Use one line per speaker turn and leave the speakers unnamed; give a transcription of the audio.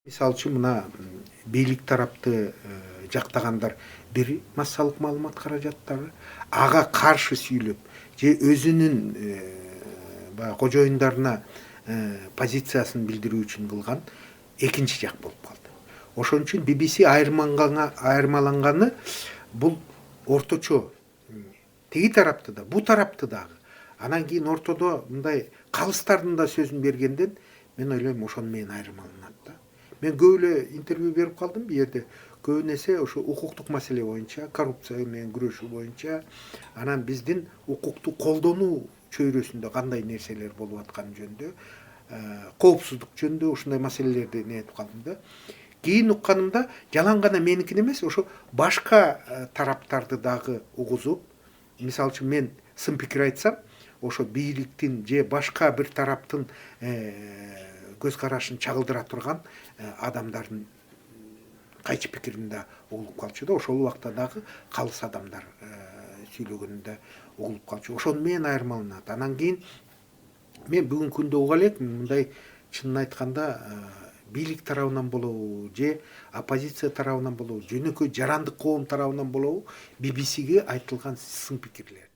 Мисалы үчүн мына бийлик тарапты жактагандар бир массалык маалымат каражаттары ага каршы сүйлөп же өзүнүн баягы кожоюндарына позициясын билдирүү үчүн кылган экинчи жак болуп калды. Ошон үчүн BBC айырмаланганы бул орточо тиги тарапты да бул тарапты дагы анан кийин ортодо мындай калыстардын да сөзүн бергенден мен ойлойм ошону менен айырмаланат да. Мен көп эле интервью берип калдым бул жерде. Көбүн эсе ошо укуктук маселе боюнча, коррупция менен күрөшүү боюнча, анан биздин укукту колдонуу чөйрөсүндө кандай нерселер болуп атканы жөнүндө, коопсуздук жөнүндө ушундай маселелерди нетип калдым да. Кийин укканымда жалаң гана меникин эмес, ошо башка тараптарды дагы угузуп, мисалы үчүн мен сын пикир айтсам, ошо бийликтин же башка бир тараптын көз карашын чагылдыра турган адамдардын кайчы пикирин да угулуп калчу да. Ошол убакта дагы калыс адамдар сүйлөгөнүн да угулуп калчу. Ошону менен айырмаланат. Анан кийин мен бүгүнкү күндө уга элекмин, мындай чынын айтканда бийлик тарабынан болобу же оппозиция тарабынан болобу, жөнөкөй жарандык коом тарабынан болобу, BBC'ге айтылган сын пикирлер.